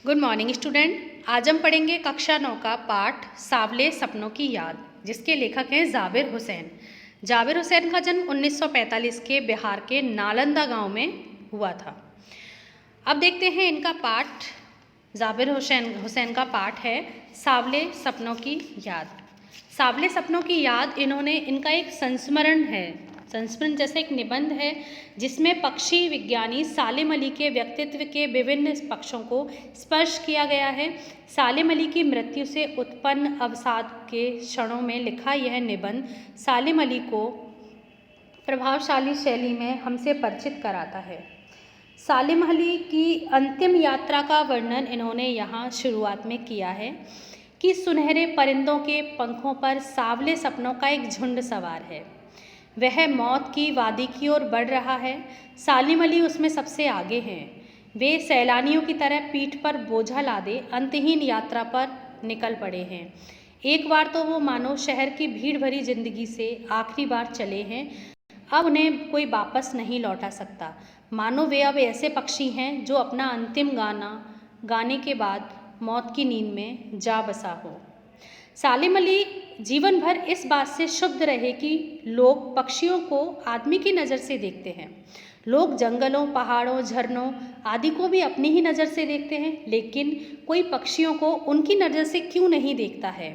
Good morning student. आज हम पढ़ेंगे कक्षा 9 का पाठ सावले सपनों की याद, जिसके लेखक हैं जाबिर हुसैन। जाबिर हुसैन का जन्म 1945 के बिहार के नालंदा गांव में हुआ था। अब देखते हैं इनका पाठ। जाबिर हुसैन का पाठ है सावले सपनों की याद। सावले सपनों की याद इनका एक संस्मरण जैसे एक निबंध है, जिसमें पक्षी विज्ञानी सालिम अली के व्यक्तित्व के विभिन्न पक्षों को स्पर्श किया गया है। सालिम अली की मृत्यु से उत्पन्न अवसाद के क्षणों में लिखा यह निबंध सालिम अली को प्रभावशाली शैली में हमसे परिचित कराता है। सालिम अली की अंतिम यात्रा का वर्णन इन्होंने यहाँ शुरुआत में किया है कि सुनहरे परिंदों के पंखों पर सावले सपनों का एक झुंड सवार है। वह मौत की वादी की ओर बढ़ रहा है। सालिम अली उसमें सबसे आगे हैं। वे सैलानियों की तरह पीठ पर बोझा लादे अंतहीन यात्रा पर निकल पड़े हैं। एक बार तो वो मानो शहर की भीड़ भरी जिंदगी से आखिरी बार चले हैं। अब उन्हें कोई वापस नहीं लौटा सकता। मानो वे अब ऐसे पक्षी हैं जो अपना अंतिम गाना गाने के बाद मौत की नींद में जा बसा हो। सालिम अली जीवन भर इस बात से क्षुब्ध रहे कि लोग पक्षियों को आदमी की नज़र से देखते हैं। लोग जंगलों, पहाड़ों, झरनों आदि को भी अपनी ही नज़र से देखते हैं, लेकिन कोई पक्षियों को उनकी नज़र से क्यों नहीं देखता है?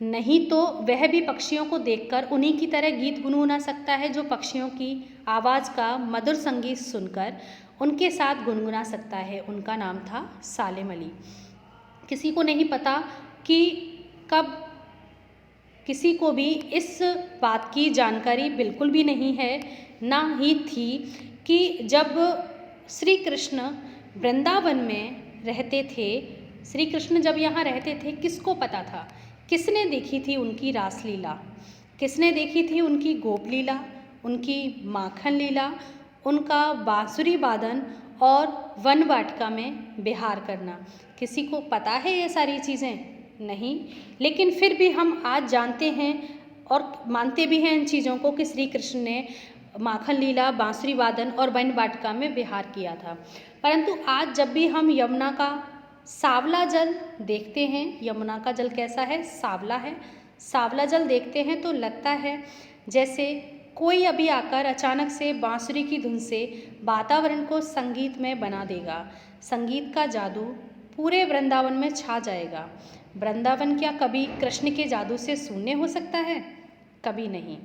नहीं तो वह भी पक्षियों को देखकर उन्हीं की तरह गीत गुनगुना सकता है, जो पक्षियों की आवाज़ का मधुर संगीत सुनकर उनके साथ गुनगुना सकता है। उनका नाम था सालिम अली। किसी को नहीं पता कि कब किसी को भी इस बात की जानकारी बिल्कुल भी नहीं है, ना ही थी कि जब श्री कृष्ण वृंदावन में रहते थे, श्री कृष्ण जब यहाँ रहते थे, किसको पता था? किसने देखी थी उनकी रासलीला? किसने देखी थी उनकी गोप लीला, उनकी माखन लीला, उनका बांसुरी वादन और वन वाटिका में विहार करना? किसी को पता है ये सारी चीज़ें? नहीं। लेकिन फिर भी हम आज जानते हैं और मानते भी हैं इन चीज़ों को कि श्री कृष्ण ने माखन लीला, बांसुरी वादन और वन वाटिका में विहार किया था। परंतु आज जब भी हम यमुना का सावला जल देखते हैं, यमुना का जल कैसा है? सावला है। सावला जल देखते हैं तो लगता है जैसे कोई अभी आकर अचानक से बांसुरी की धुन से वातावरण को संगीतमय बना देगा। संगीत का जादू पूरे वृंदावन में छा जाएगा। वृंदावन क्या कभी कृष्ण के जादू से शून्य हो सकता है? कभी नहीं।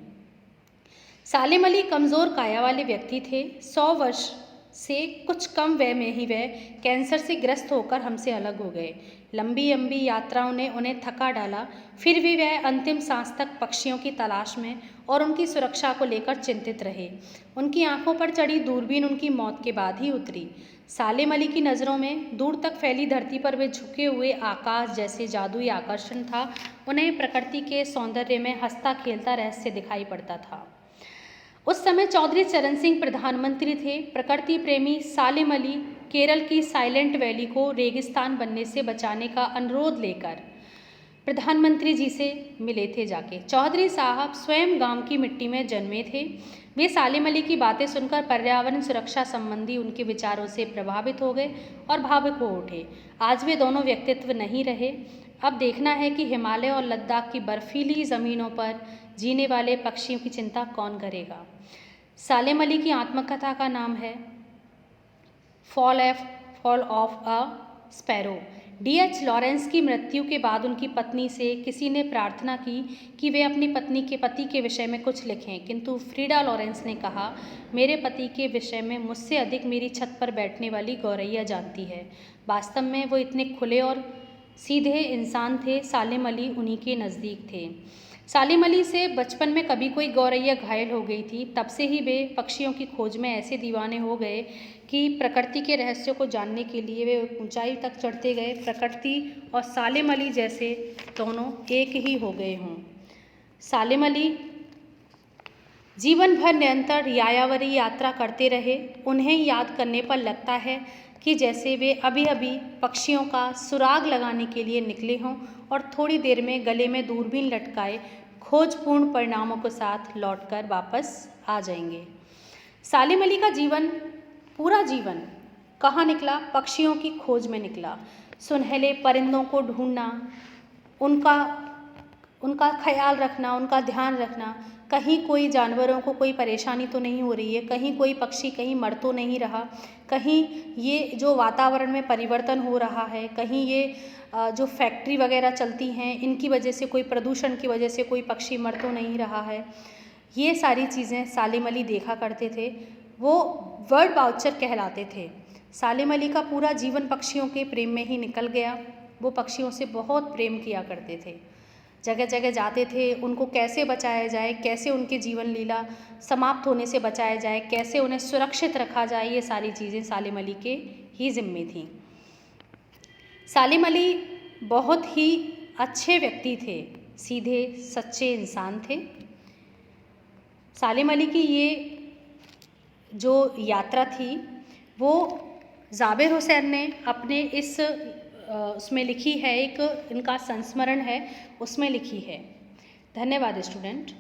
सालिम अली कमज़ोर काया वाले व्यक्ति थे। 100 वर्ष से कुछ कम वय में ही वह कैंसर से ग्रस्त होकर हमसे अलग हो गए। लंबी लंबी यात्राओं ने उन्हें थका डाला, फिर भी वह अंतिम सांस तक पक्षियों की तलाश में और उनकी सुरक्षा को लेकर चिंतित रहे। उनकी आंखों पर चढ़ी दूरबीन उनकी मौत के बाद ही उतरी। सालिम अली की नज़रों में दूर तक फैली धरती पर वे झुके हुए आकाश जैसे जादुई आकर्षण था। उन्हें प्रकृति के सौंदर्य में हंसता खेलता रहस्य दिखाई पड़ता था। उस समय चौधरी चरण सिंह प्रधानमंत्री थे। प्रकृति प्रेमी सालिम अली केरल की साइलेंट वैली को रेगिस्तान बनने से बचाने का अनुरोध लेकर प्रधानमंत्री जी से मिले थे जाके। चौधरी साहब स्वयं गांव की मिट्टी में जन्मे थे। वे सालिम अली की बातें सुनकर पर्यावरण सुरक्षा संबंधी उनके विचारों से प्रभावित हो गए और भावुक हो उठे। आज वे दोनों व्यक्तित्व नहीं रहे। अब देखना है कि हिमालय और लद्दाख की बर्फीली ज़मीनों पर जीने वाले पक्षियों की चिंता कौन करेगा। सालिम अली की आत्मकथा का नाम है fall of a sparrow. D.H. Lawrence की मृत्यु के बाद उनकी पत्नी से किसी ने प्रार्थना की कि वे अपनी पत्नी के पति के विषय में कुछ लिखें, किंतु फ्रीडा लॉरेंस ने कहा, मेरे पति के विषय में मुझसे अधिक मेरी छत पर बैठने वाली गौरैया जानती है। वास्तव में वो इतने खुले और सीधे इंसान थे। सालिम अली उन्हीं के नज़दीक थे। सालिम अली से बचपन में कभी कोई गौरैया घायल हो गई थी। तब से ही वे पक्षियों की खोज में ऐसे दीवाने हो गए कि प्रकृति के रहस्यों को जानने के लिए वे ऊंचाई तक चढ़ते गए। प्रकृति और सालिम अली जैसे दोनों एक ही हो गए हों। सालिम अली जीवन भर निरंतर यायावरी यात्रा करते रहे। उन्हें याद करने पर लगता है कि जैसे वे अभी अभी पक्षियों का सुराग लगाने के लिए निकले हों और थोड़ी देर में गले में दूरबीन लटकाए खोजपूर्ण परिणामों के साथ लौटकर वापस आ जाएंगे। सालिम अली का पूरा जीवन कहाँ निकला? पक्षियों की खोज में निकला। सुनहले परिंदों को ढूंढना, उनका ख्याल रखना, उनका ध्यान रखना, कहीं कोई जानवरों को कोई परेशानी तो नहीं हो रही है, कहीं कोई पक्षी कहीं मर तो नहीं रहा, कहीं ये जो वातावरण में परिवर्तन हो रहा है, कहीं ये जो फैक्ट्री वगैरह चलती हैं इनकी वजह से, कोई प्रदूषण की वजह से कोई पक्षी मर तो नहीं रहा है। ये सारी चीज़ें सालिम अली देखा करते थे। वो बर्ड वॉचर कहलाते थे। सालिम अली का पूरा जीवन पक्षियों के प्रेम में ही निकल गया। वो पक्षियों से बहुत प्रेम किया करते थे, जगह जगह जाते थे, उनको कैसे बचाया जाए, कैसे उनके जीवन लीला समाप्त होने से बचाया जाए, कैसे उन्हें सुरक्षित रखा जाए, ये सारी चीज़ें सालिम अली के ही ज़िम्मे थीं। सालिम अली बहुत ही अच्छे व्यक्ति थे, सीधे सच्चे इंसान थे। सालिम अली की ये जो यात्रा थी वो ज़ाबिर हुसैन ने अपने इस उसमें लिखी है, एक इनका संस्मरण है उसमें लिखी है। धन्यवाद स्टूडेंट।